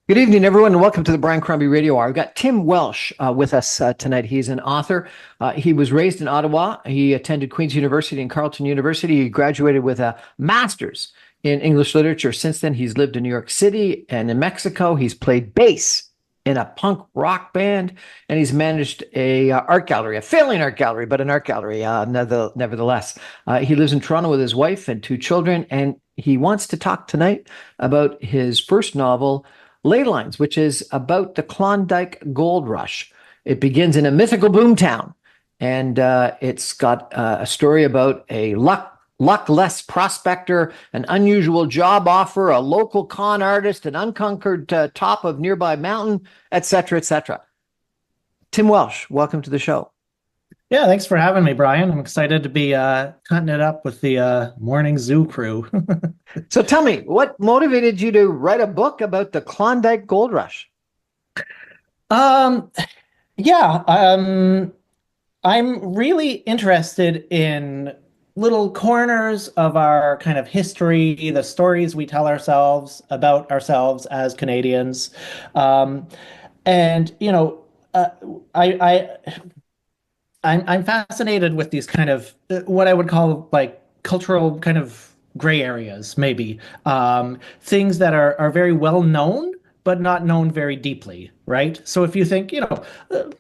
Good evening, everyone, and welcome to the Brian Crombie Radio Hour. We've got Tim Welsh with us tonight. He's an author. He was raised in Ottawa. He attended Queen's University and Carleton University. He graduated with a master's in English literature. Since then, he's lived in New York City and in Mexico. He's played bass in a punk rock band, and he's managed a art gallery, a failing art gallery, but an art gallery nevertheless. He lives in Toronto with his wife and two children, and he wants to talk tonight about his first novel, Ley Lines, which is about the Klondike Gold Rush. It begins in a mythical boomtown, and it's got a story about a luckless prospector, an unusual job offer, a local con artist, an unconquered top of nearby mountain, etc., etc. Tim Welsh, welcome to the show. Yeah, thanks for having me, Brian. I'm excited to be cutting it up with the morning zoo crew. So tell me, what motivated you to write a book about the Klondike Gold Rush? Um, yeah, I'm really interested in little corners of our kind of history, the stories we tell ourselves about ourselves as Canadians. And uh, I, I'm fascinated with these kind of what I would call like cultural kind of gray areas, maybe things that are very well known but not known very deeply, right? So if you think,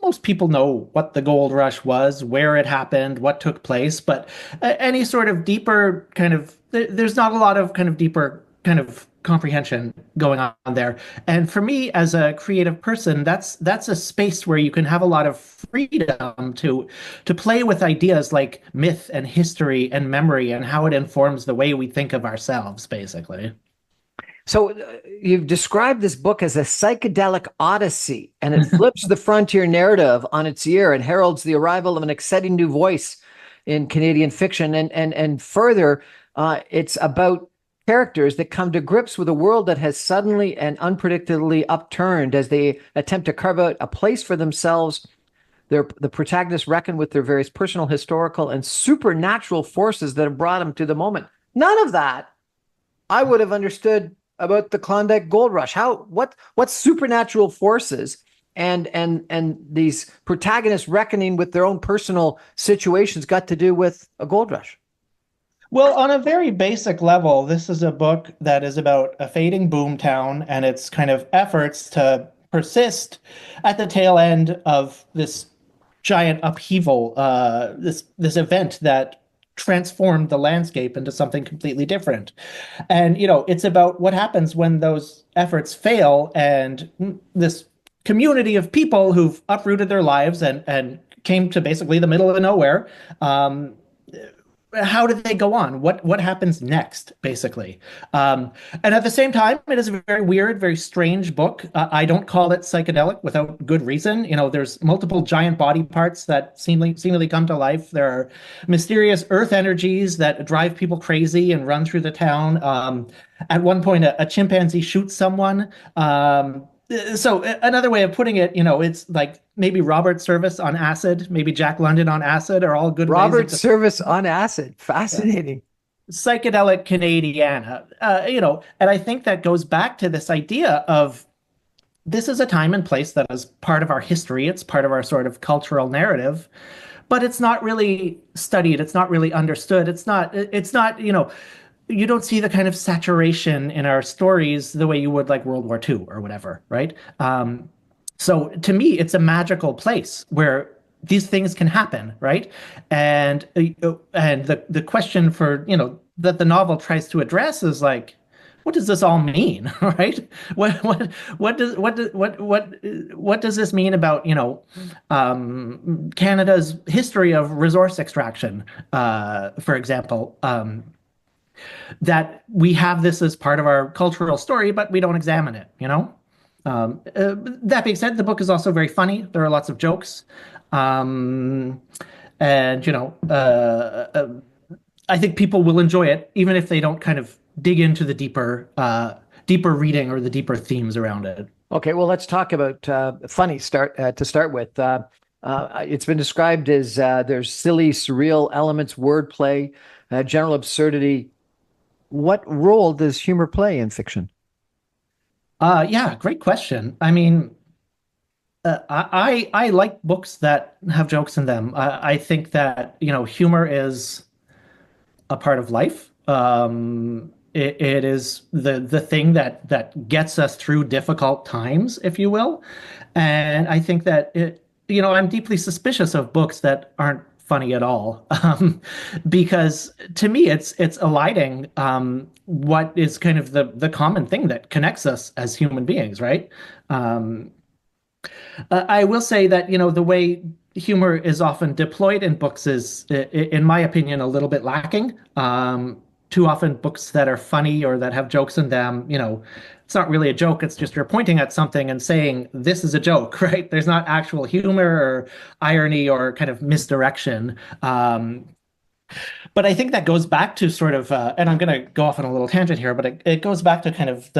most people know what the gold rush was, where it happened, what took place, but any sort of deeper kind of there's not a lot of kind of deeper kind of comprehension going on there. And for me as a creative person, that's a space where you can have a lot of freedom to play with ideas like myth and history and memory and how it informs the way we think of ourselves, basically. So you've described this book as a psychedelic odyssey, and it flips the frontier narrative on its ear and heralds the arrival of an exciting new voice in Canadian fiction. And further, it's about characters that come to grips with a world that has suddenly and unpredictably upturned as they attempt to carve out a place for themselves. The protagonists reckon with their various personal, historical, and supernatural forces that have brought them to the moment. None of that I would have understood about the Klondike Gold Rush. What supernatural forces and these protagonists reckoning with their own personal situations got to do with a gold rush? Well, on a very basic level, this is a book that is about a fading boomtown and its kind of efforts to persist at the tail end of this giant upheaval, this event that transformed the landscape into something completely different. And, it's about what happens when those efforts fail and this community of people who've uprooted their lives and came to basically the middle of nowhere. How do they go on? What happens next, basically? And at the same time, it is a very weird, very strange book. I don't call it psychedelic without good reason. There's multiple giant body parts that seemingly come to life. There are mysterious earth energies that drive people crazy and run through the town. At one point, a chimpanzee shoots someone. So another way of putting it, it's like maybe Robert Service on acid, maybe Jack London on acid are all good Robert ways of Service on acid. Fascinating. psychedelic Canadiana, and I think that goes back to this idea of this is a time and place that is part of our history. It's part of our sort of cultural narrative, but it's not really studied. It's not really understood. It's not, you don't see the kind of saturation in our stories the way you would like World War II or whatever, right? So to me, it's a magical place where these things can happen, right? And the question for that the novel tries to address is like, what does this all mean, right? What does this mean about Canada's history of resource extraction, for example? That we have this as part of our cultural story, but we don't examine it. That being said, the book is also very funny. There are lots of jokes. Um, and, I think people will enjoy it, even if they don't kind of dig into the deeper reading or the deeper themes around it. Okay, well, let's talk about funny to start with. It's been described as there's silly, surreal elements, wordplay, general absurdity. What role does humor play in fiction? Yeah, great question. I mean, I like books that have jokes in them. I think that, humor is a part of life. It is the thing that gets us through difficult times, if you will. And I think that I'm deeply suspicious of books that aren't funny at all, because to me it's eliding what is kind of the common thing that connects us as human beings, right? Um, I will say that, the way humor is often deployed in books is, in my opinion, a little bit lacking. Too often, books that are funny or that have jokes in them, it's not really a joke. It's just you're pointing at something and saying, this is a joke, right? There's not actual humor or irony or kind of misdirection. But I think that goes back to sort of, and I'm going to go off on a little tangent here, but it goes back to kind of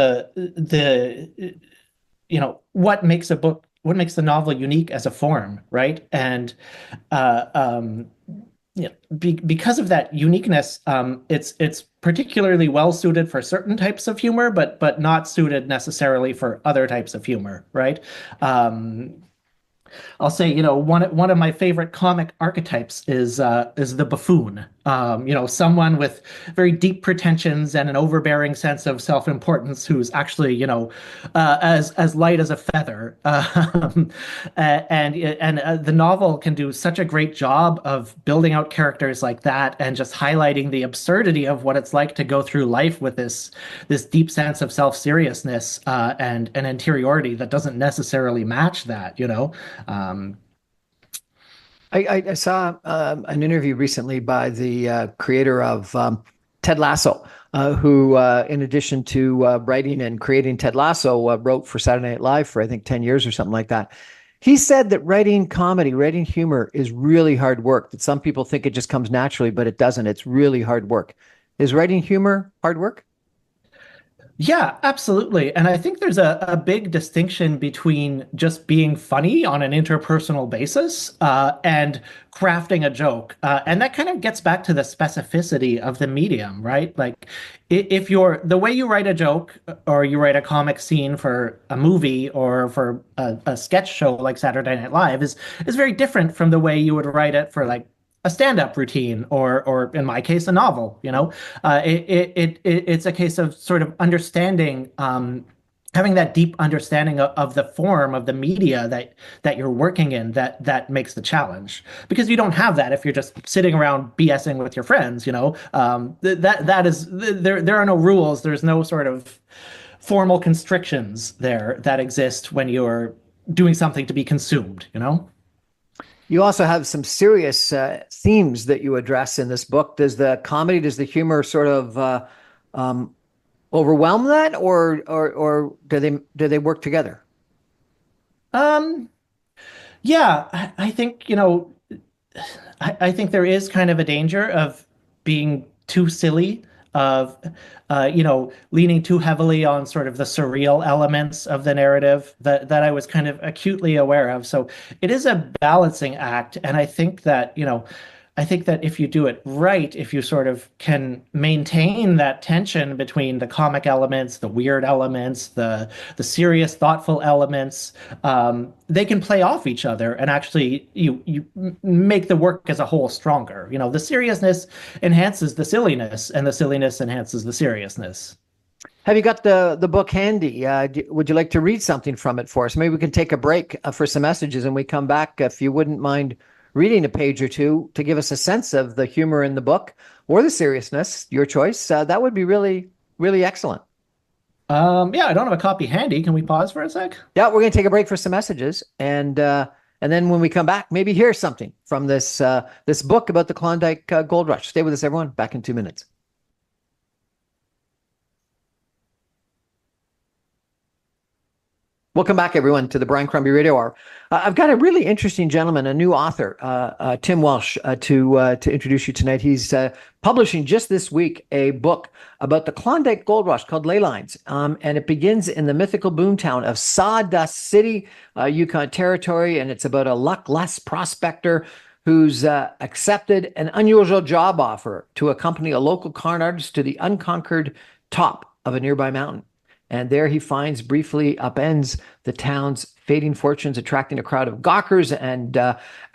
what makes the novel unique as a form, right? And uh, um, because of that uniqueness, it's particularly well suited for certain types of humor, but not suited necessarily for other types of humor, right? Um, I'll say, one of my favorite comic archetypes is the buffoon. Someone with very deep pretensions and an overbearing sense of self-importance, who's actually, as light as a feather. And the novel can do such a great job of building out characters like that and just highlighting the absurdity of what it's like to go through life with this deep sense of self-seriousness, and an interiority that doesn't necessarily match that, um, I saw an interview recently by the creator of Ted Lasso, who, in addition to writing and creating Ted Lasso, wrote for Saturday Night Live for, I think, 10 years or something like that. He said that writing comedy, writing humor is really hard work, that some people think it just comes naturally, but it doesn't. It's really hard work. Is writing humor hard work? Yeah, absolutely. And I think there's a big distinction between just being funny on an interpersonal basis, and crafting a joke. And that kind of gets back to the specificity of the medium, right? Like, if you're the way you write a joke or you write a comic scene for a movie or for a sketch show like Saturday Night Live is very different from the way you would write it for like a stand-up routine or in my case a novel. It's a case of sort of understanding, having that deep understanding of the form of the media that you're working in, that makes the challenge, because you don't have that if you're just sitting around BSing with your friends. That is, there are no rules, there's no sort of formal constrictions there that exist when you're doing something to be consumed. You also have some serious themes that you address in this book. Does the comedy, does the humor sort of um, overwhelm that, or do they work together? um Yeah, I think, I think there is kind of a danger of being too silly, of, leaning too heavily on sort of the surreal elements of the narrative that I was kind of acutely aware of. So it is a balancing act. And I think that if you do it right, if you sort of can maintain that tension between the comic elements, the weird elements, the serious, thoughtful elements, they can play off each other, and actually you make the work as a whole stronger. The seriousness enhances the silliness, and the silliness enhances the seriousness. Have you got the book handy? Would you like to read something from it for us? Maybe we can take a break for some messages, and we come back, if you wouldn't mind reading a page or two to give us a sense of the humor in the book or the seriousness, your choice. That would be really, really excellent. Yeah, I don't have a copy handy. Can we pause for a sec? Yeah, we're going to take a break for some messages, and then when we come back, maybe hear something from this book about the Klondike Gold Rush. Stay with us, everyone. Back in 2 minutes. Welcome back, everyone, to the Brian Crombie Radio Hour. I've got a really interesting gentleman, a new author, Tim Welsh, to introduce you tonight. He's publishing just this week a book about the Klondike Gold Rush called Ley Lines, and it begins in the mythical boomtown of Sawdust City, Yukon Territory, and it's about a luckless prospector who's accepted an unusual job offer to accompany a local con artist to the unconquered top of a nearby mountain. And there he finds briefly upends the town's fading fortunes, attracting a crowd of gawkers and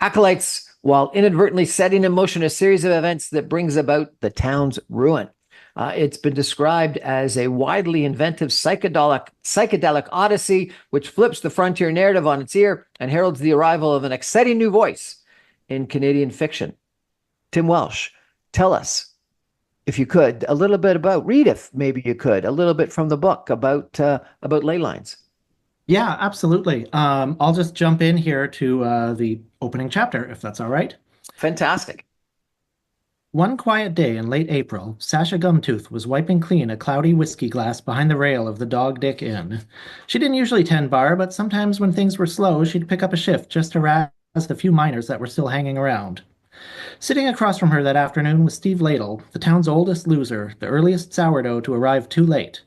acolytes, while inadvertently setting in motion a series of events that brings about the town's ruin. It's been described as a widely inventive psychedelic odyssey, which flips the frontier narrative on its ear and heralds the arrival of an exciting new voice in Canadian fiction. Tim Welsh, tell us, if you could, a little bit about, read if maybe you could, a little bit from the book about Ley Lines. Yeah, absolutely. I'll just jump in here to the opening chapter, if that's all right. Fantastic. One quiet day in late April, Sasha Gumtooth was wiping clean a cloudy whiskey glass behind the rail of the Dog Dick Inn. She didn't usually tend bar, but sometimes when things were slow, she'd pick up a shift just to razz the few miners that were still hanging around. Sitting across from her that afternoon was Steve Ladle, the town's oldest loser, the earliest sourdough to arrive too late.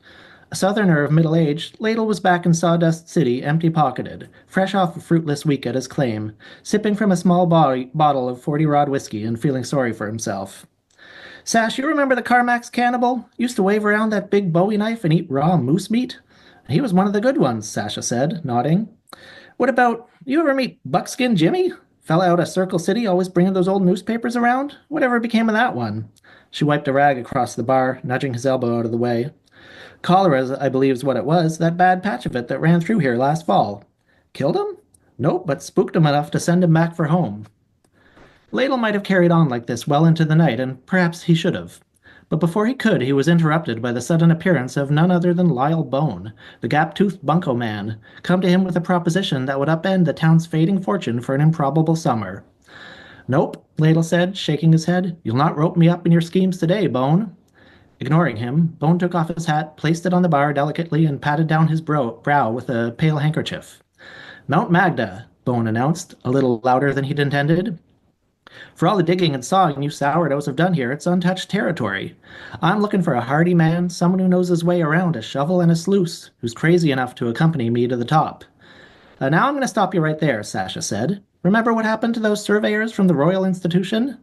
A southerner of middle age, Ladle was back in Sawdust City, empty-pocketed, fresh off a fruitless week at his claim, sipping from a small bottle of 40 Rod whiskey and feeling sorry for himself. Sash, you remember the Carmack's cannibal? Used to wave around that big Bowie knife and eat raw moose meat? He was one of the good ones, Sasha said, nodding. What about, you ever meet Buckskin Jimmy? Fella out of Circle City, always bringing those old newspapers around? Whatever became of that one? She wiped a rag across the bar, nudging his elbow out of the way. Cholera, I believe is what it was, that bad patch of it that ran through here last fall. Killed him? Nope, but spooked him enough to send him back for home. Ladle might have carried on like this well into the night, and perhaps he should have. But before he could, he was interrupted by the sudden appearance of none other than Lyle Bone, the gap-toothed bunco man, come to him with a proposition that would upend the town's fading fortune for an improbable summer. Nope, Ladle said, shaking his head. You'll not rope me up in your schemes today, Bone. Ignoring him, Bone took off his hat, placed it on the bar delicately, and patted down his brow with a pale handkerchief. Mount Magda, Bone announced, a little louder than he'd intended. For all the digging and sawing you sourdoughs have done here, it's untouched territory. I'm looking for a hardy man, someone who knows his way around a shovel and a sluice, who's crazy enough to accompany me to the top. Now I'm going to stop you right there, Sasha said. Remember what happened to those surveyors from the Royal Institution?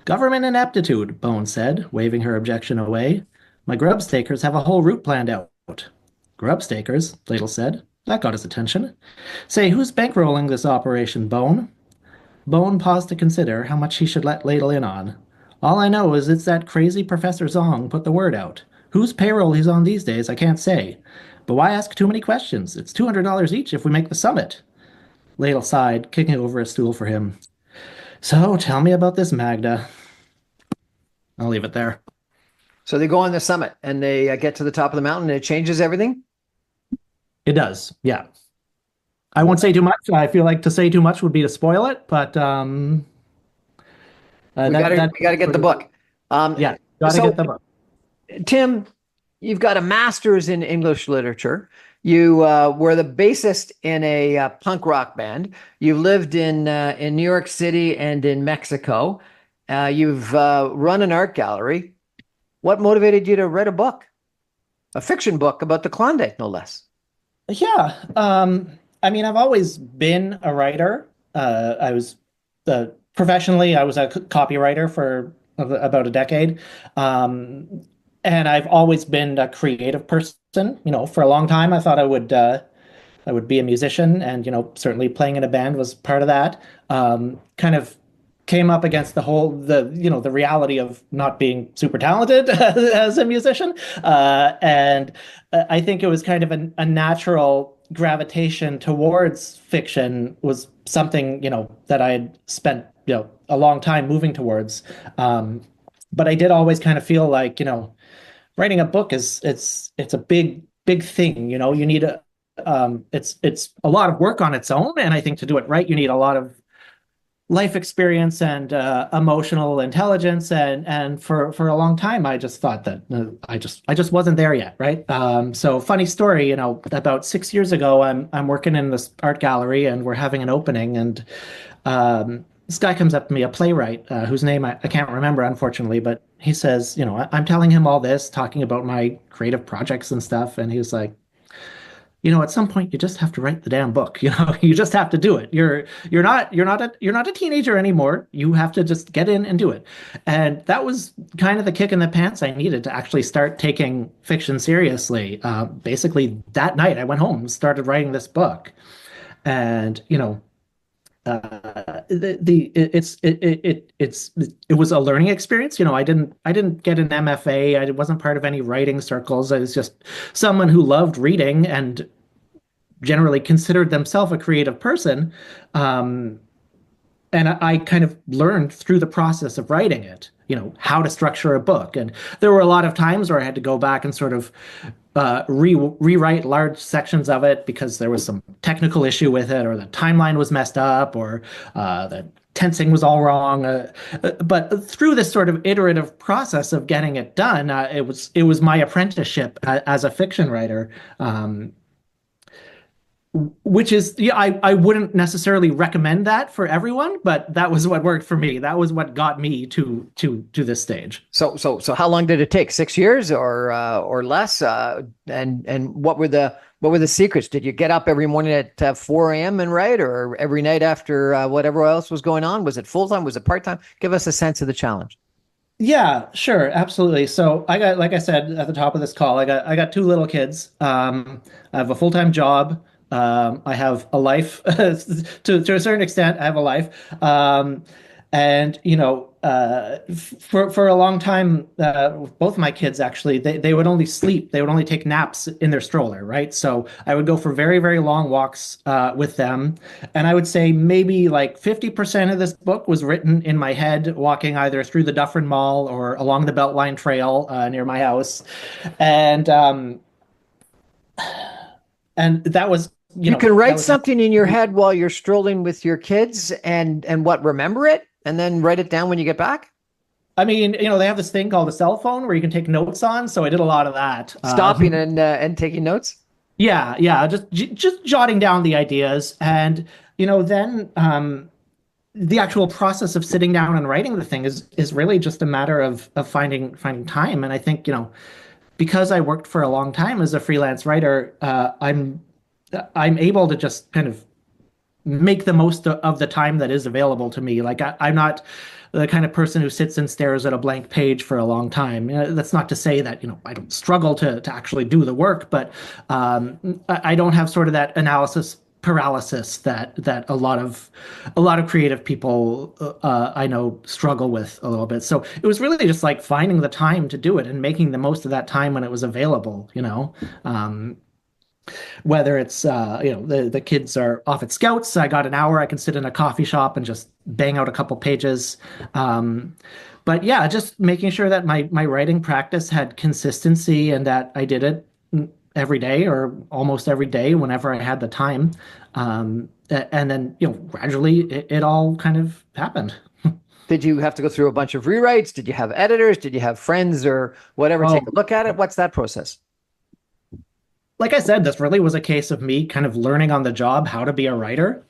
Government ineptitude, Bone said, waving her objection away. My grub stakers have a whole route planned out. Grub stakers, Ladle said. That got his attention. Say, who's bankrolling this operation, Bone? Bone paused to consider how much he should let Ladle in on. All I know is it's that crazy Professor Zong put the word out. Whose payroll he's on these days, I can't say. But why ask too many questions? It's $200 each if we make the summit. Ladle sighed, kicking over a stool for him. So, tell me about this Magda. I'll leave it there. So they go on the summit and they get to the top of the mountain and it changes everything? It does, yeah. I won't say too much. I feel like to say too much would be to spoil it, but we gotta get the book. Yeah, gotta get the book. Tim, you've got a master's in English literature. You were the bassist in a punk rock band. You've lived in New York City and in Mexico. You've run an art gallery. What motivated you to write a book? A fiction book about the Klondike, no less. Yeah. I mean, I've always been a writer. I was professionally, I was a copywriter for about a decade. And I've always been a creative person. You know, for a long time, I thought I would be a musician, and certainly playing in a band was part of that. Kind of came up against the reality of not being super talented as a musician, and I think it was kind of a natural gravitation towards fiction was something that I had spent a long time moving towards. But I did always kind of feel like writing a book it's a big thing. You need it's a lot of work on its own, and I think to do it right, you need a lot of life experience and emotional intelligence, and for a long time, I just thought that I just wasn't there yet, right? So funny story, about 6 years ago, I'm working in this art gallery, and we're having an opening, and this guy comes up to me, a playwright, whose name I can't remember, unfortunately, but he says, I'm telling him all this, talking about my creative projects and stuff, and he was like, at some point you just have to write the damn book. You just have to do it. You're not a teenager anymore. You have to just get in and do it. And that was kind of the kick in the pants I needed to actually start taking fiction seriously. Basically, that night I went home and started writing this book. And it was a learning experience. I didn't get an MFA. I wasn't part of any writing circles. I was just someone who loved reading and generally considered themselves a creative person. Um, and I kind of learned through the process of writing it, how to structure a book. And there were a lot of times where I had to go back and sort of rewrite large sections of it because there was some technical issue with it, or the timeline was messed up, or the tensing was all wrong. But through this sort of iterative process of getting it done, it was my apprenticeship as a fiction writer. Which is, yeah, I wouldn't necessarily recommend that for everyone, but that was what worked for me. That was what got me to this stage. So how long did it take? 6 years or less? And what were the secrets? Did you get up every morning at 4 a.m. and write, or every night after whatever else was going on? Was it full time? Was it part time? Give us a sense of the challenge. Yeah, sure, absolutely. So I got, like I said at the top of this call, I got two little kids. I have a full-time job. I have a life to a certain extent. I have a life, and for a long time, both my kids actually they would only sleep. They would only take naps in their stroller, right? So I would go for very, very long walks with them, and I would say maybe like 50% of this book was written in my head, walking either through the Dufferin Mall or along the Beltline Trail near my house, and that was You can that write was how. something in your head while you're strolling with your kids, and what, remember it and then write it down when you get back. I mean, they have this thing called a cell phone where you can take notes on. So I did a lot of that. Stopping and taking notes. Yeah, yeah, just jotting down the ideas, and then the actual process of sitting down and writing the thing is really just a matter of finding time. And I think because I worked for a long time as a freelance writer, I'm able to just kind of make the most of the time that is available to me. Like I'm not the kind of person who sits and stares at a blank page for a long time. That's not to say that I don't struggle to actually do the work, but I don't have sort of that analysis paralysis that a lot of creative people I know struggle with a little bit. So it was really just like finding the time to do it and making the most of that time when it was available. Whether it's the kids are off at scouts, I got an hour I can sit in a coffee shop and just bang out a couple pages. But yeah, just making sure that my writing practice had consistency and that I did it every day or almost every day whenever I had the time. And then gradually it all kind of happened. Did you have to go through a bunch of rewrites? Did you have editors? Did you have friends or whatever Oh, take a look at it? What's that process? like I said, this really was a case of me kind of learning on the job how to be a writer.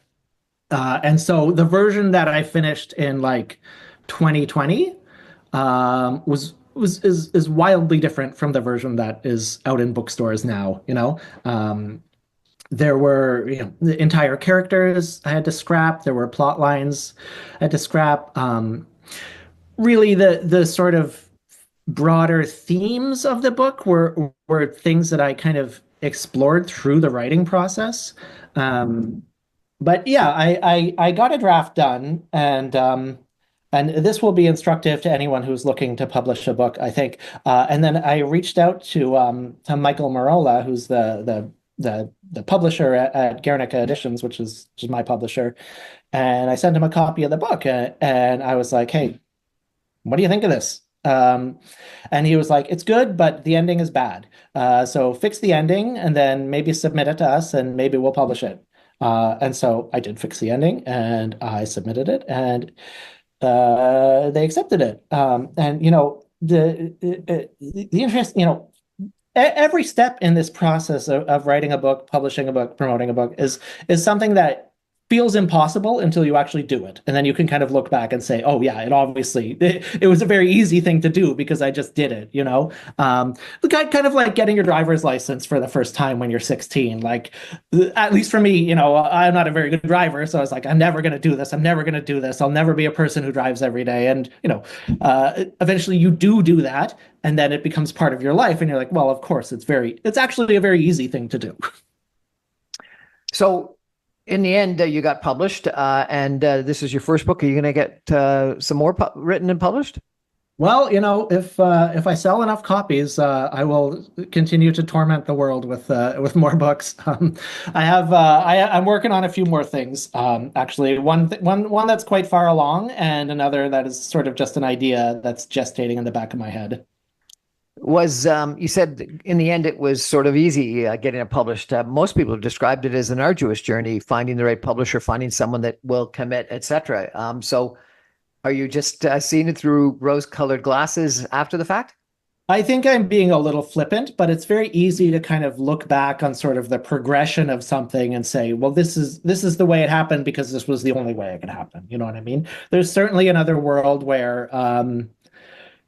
And so the version that I finished in like 2020 is wildly different from the version that is out in bookstores now. There were the entire characters I had to scrap. There were plot lines I had to scrap. Really, the sort of broader themes of the book were things that I kind of explored through the writing process. But yeah, I got a draft done, and this will be instructive to anyone who's looking to publish a book, I think. And then I reached out to Michael Marola, who's the publisher at Guernica Editions, which is my publisher, and I sent him a copy of the book, and I was like, "Hey, what do you think of this?" And he was like, "It's good, but the ending is bad. So fix the ending and then maybe submit it to us and maybe we'll publish it." And so I did fix the ending and I submitted it and they accepted it. And the interest, every step in this process of writing a book, publishing a book, promoting a book is something that feels impossible until you actually do it. And then you can kind of look back and say, oh yeah, it was a very easy thing to do because I just did it, you know? Kind of like getting your driver's license for the first time when you're 16. Like, at least for me, you know, I'm not a very good driver. So I was like, I'm never going to do this. I'm never going to do this. I'll never be a person who drives every day. And, you know, eventually you do that. And then it becomes part of your life. And you're like, well, of course, it's actually a very easy thing to do. So, in the end, you got published, and this is your first book. Are you going to get some more written and published? Well, you know, if I sell enough copies, I will continue to torment the world with more books. I'm working on a few more things. Actually, one that's quite far along, and another that is sort of just an idea that's gestating in the back of my head. Was you said in the end it was sort of easy getting it published. Most people have described it as an arduous journey, finding the right publisher, finding someone that will commit, etc. So are you just seeing it through rose-colored glasses after the fact? I think I'm being a little flippant, but it's very easy to kind of look back on sort of the progression of something and say, well, this is the way it happened because this was the only way it could happen. You know what I mean? There's certainly another world where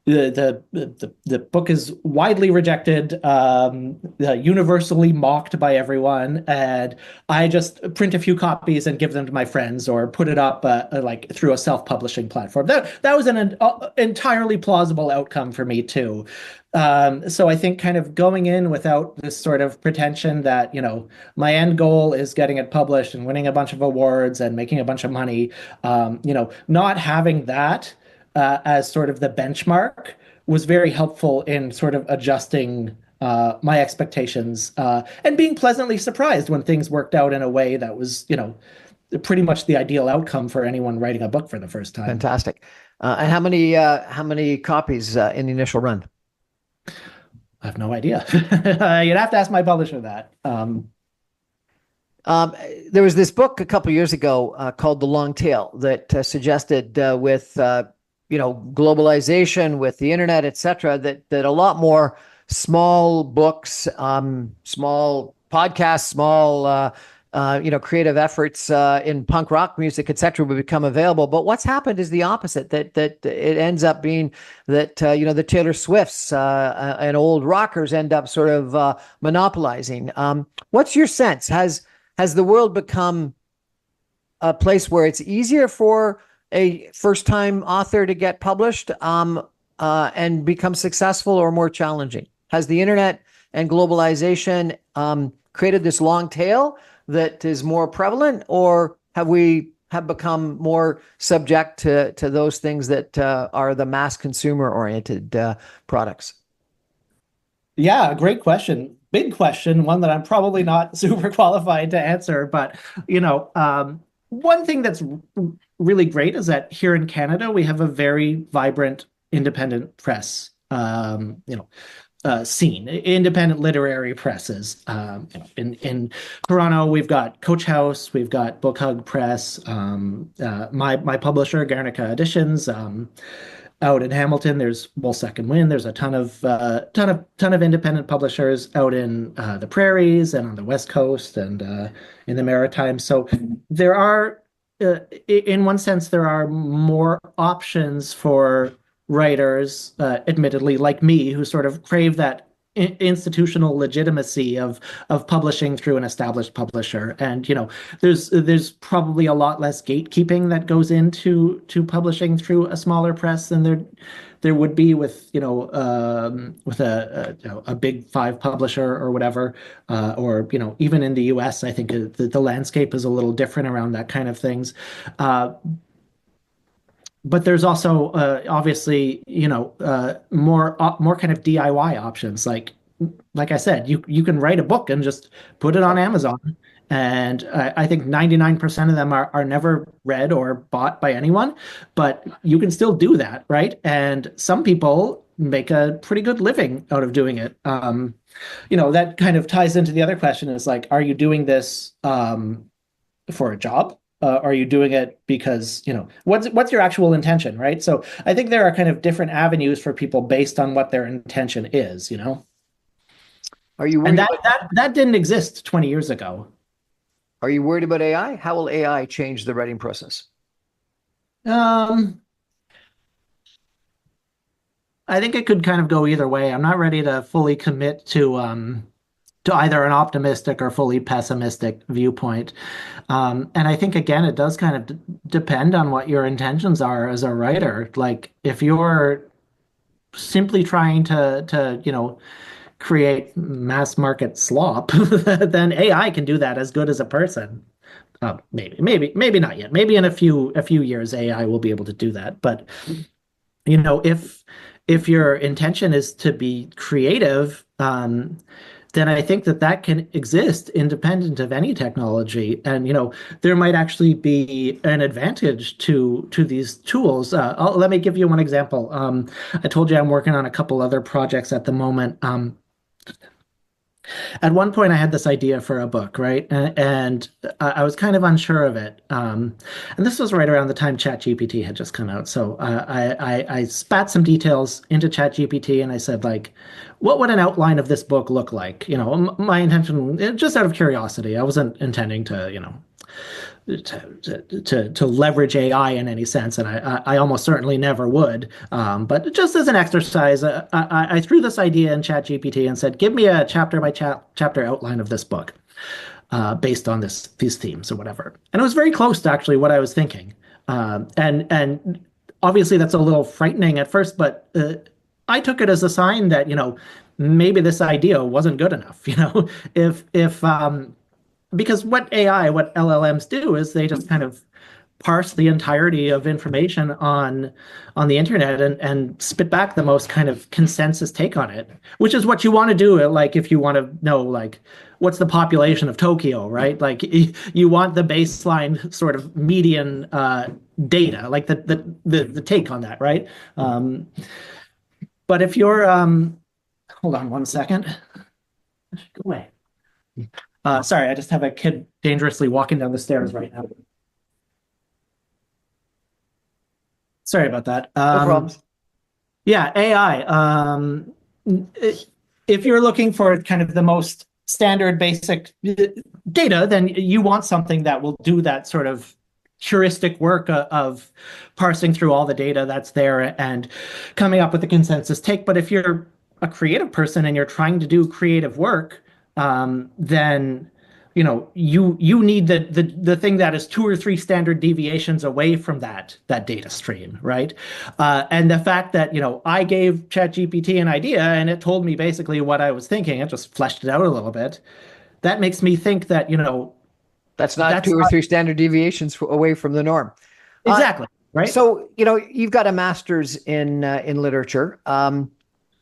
the book is widely rejected, universally mocked by everyone, and I just print a few copies and give them to my friends or put it up like through a self-publishing platform. That was an entirely plausible outcome for me too. So I think kind of going in without this sort of pretension that, you know, my end goal is getting it published and winning a bunch of awards and making a bunch of money, you know, not having that as sort of the benchmark was very helpful in sort of adjusting my expectations and being pleasantly surprised when things worked out in a way that was, you know, pretty much the ideal outcome for anyone writing a book for the first time. Fantastic. And how many copies in the initial run? I have no idea. You'd have to ask my publisher that. There was this book a couple of years ago called The Long Tail that suggested with globalization, with the internet, etc., that a lot more small books, small podcasts, small creative efforts in punk rock music, etc., would become available. But what's happened is the opposite. That it ends up being that the Taylor Swifts and old rockers end up sort of monopolizing. What's your sense? Has the world become a place where it's easier for a first-time author to get published and become successful, or more challenging? Has the internet and globalization created this long tail that is more prevalent, or have we become more subject to those things that are the mass consumer-oriented products? Yeah, great question. Big question, one that I'm probably not super qualified to answer. But, one thing that's really great is that here in Canada, we have a very vibrant independent press, scene, independent literary presses. In Toronto, we've got Coach House, we've got Book Hug Press, my publisher, Guernica Editions. Out in Hamilton, there's Woolsack and Wynn. There's a ton of independent publishers out in the prairies and on the West Coast and in the Maritimes. So there are, in one sense, there are more options for writers, admittedly, like me, who sort of crave that institutional legitimacy of publishing through an established publisher. And there's probably a lot less gatekeeping that goes into publishing through a smaller press than there would be with with a big five publisher or whatever, or even in the US. I think the landscape is a little different around that kind of things. But there's also obviously more kind of DIY options. Like I said, you can write a book and just put it on Amazon, and I think 99% of them are never read or bought by anyone, but you can still do that, right? And some people make a pretty good living out of doing it. That kind of ties into the other question, is like, are you doing this for a job? Are you doing it because, what's your actual intention, right? So I think there are kind of different avenues for people based on what their intention is, Are you worried And that didn't exist 20 years ago. Are you worried about AI? How will AI change the writing process? Um, I think it could kind of go either way. I'm not ready to fully commit to either an optimistic or fully pessimistic viewpoint. And I think again, it does kind of depend on what your intentions are as a writer. Like if you're simply trying to create mass market slop, then AI can do that as good as a person. Maybe not yet. Maybe in a few years, AI will be able to do that. But if your intention is to be creative, then I think that can exist independent of any technology. And there might actually be an advantage to these tools. Let me give you one example. I told you I'm working on a couple other projects at the moment. At one point, I had this idea for a book, right? And I was kind of unsure of it. And this was right around the time ChatGPT had just come out. So I spat some details into ChatGPT and I said, like, what would an outline of this book look like? My intention, just out of curiosity, I wasn't intending to leverage AI in any sense, and I almost certainly never would. But just as an exercise, I threw this idea in ChatGPT and said, "Give me a chapter by chapter outline of this book, based on these themes or whatever." And it was very close to actually what I was thinking. And obviously that's a little frightening at first, but I took it as a sign that maybe this idea wasn't good enough. If because what LLMs do is they just kind of parse the entirety of information on the internet and spit back the most kind of consensus take on it, which is what you want to do. Like if you want to know like what's the population of Tokyo, right? Like you want the baseline sort of median data, like the take on that, right? But if you're hold on one second, go away. Sorry, I just have a kid dangerously walking down the stairs right now. Sorry about that. No problems. Yeah, AI. If you're looking for kind of the most standard basic data, then you want something that will do that sort of heuristic work of parsing through all the data that's there and coming up with a consensus take. But if you're a creative person and you're trying to do creative work, then you need the thing that is 2 or 3 standard deviations away from that data stream, right? And the fact that I gave ChatGPT an idea and it told me basically what I was thinking, it just fleshed it out a little bit. That makes me think that That's not 2 or 3 standard deviations away from the norm. Exactly, right? So you've got a master's in literature.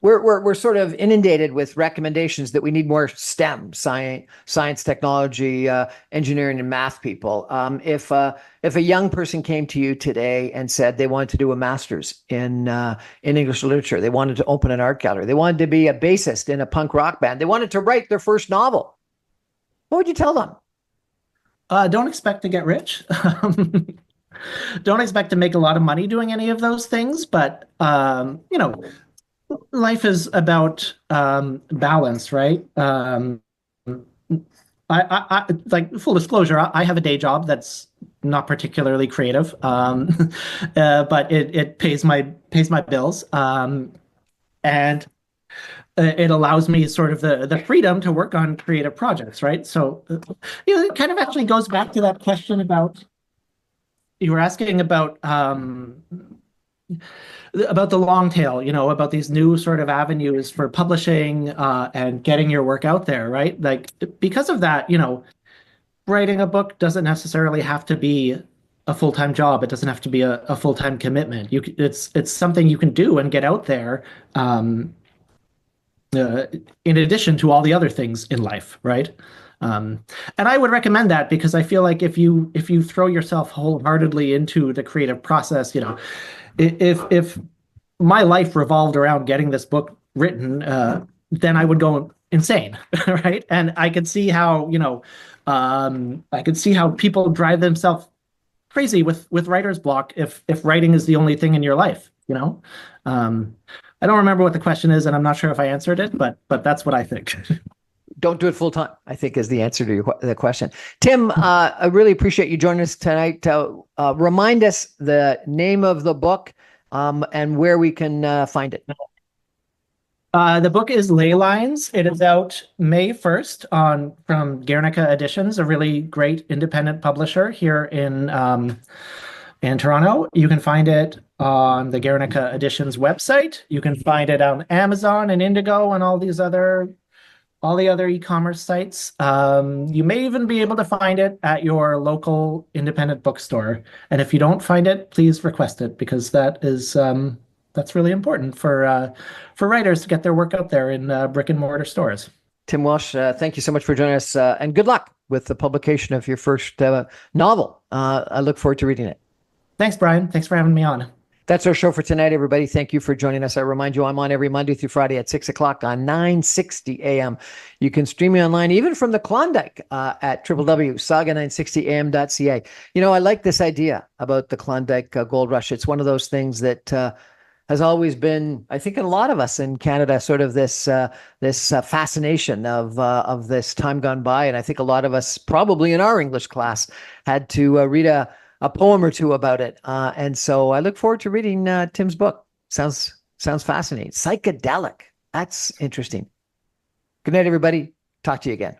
We're sort of inundated with recommendations that we need more STEM, science, technology, engineering, and math people. If a young person came to you today and said they wanted to do a master's in English literature, they wanted to open an art gallery, they wanted to be a bassist in a punk rock band, they wanted to write their first novel, what would you tell them? Don't expect to get rich. Don't expect to make a lot of money doing any of those things, but life is about balance, right? I like full disclosure. I have a day job that's not particularly creative, but it pays my bills, and it allows me sort of the freedom to work on creative projects, right? So, it kind of actually goes back to that question about you were asking about the long tail, about these new sort of avenues for publishing and getting your work out there, right? Like because of that, writing a book doesn't necessarily have to be a full-time job. It doesn't have to be a full-time commitment. It's something you can do and get out there in addition to all the other things in life, right? And I would recommend that because I feel like if you throw yourself wholeheartedly into the creative process, if my life revolved around getting this book written, then I would go insane, right? And I could see how people drive themselves crazy with writer's block if writing is the only thing in your life. I don't remember what the question is, and I'm not sure if I answered it, but that's what I think. don't do it full time, I think, is the answer to the question. Tim, I really appreciate you joining us tonight. Remind us the name of the book and where we can find it. The book is Ley Lines. It is out May 1st from Guernica Editions, a really great independent publisher here in Toronto. You can find it on the Guernica Editions website. You can find it on Amazon and Indigo and all the other e-commerce sites. You may even be able to find it at your local independent bookstore. And if you don't find it, please request it, because that's really important for writers to get their work out there in brick and mortar stores. Tim Welsh, thank you so much for joining us, and good luck with the publication of your first novel. I look forward to reading it. Thanks, Brian. Thanks for having me on. That's our show for tonight, everybody. Thank you for joining us. I remind you, I'm on every Monday through Friday at 6 o'clock on 960 AM. You can stream me online, even from the Klondike, at www.saga960am.ca. You know, I like this idea about the Klondike Gold Rush. It's one of those things that has always been, I think, in a lot of us in Canada, sort of this fascination of this time gone by. And I think a lot of us, probably in our English class, had to read a poem or two about it. And so I look forward to reading Tim's book. Sounds fascinating. Psychedelic. That's interesting. Good night, everybody. Talk to you again.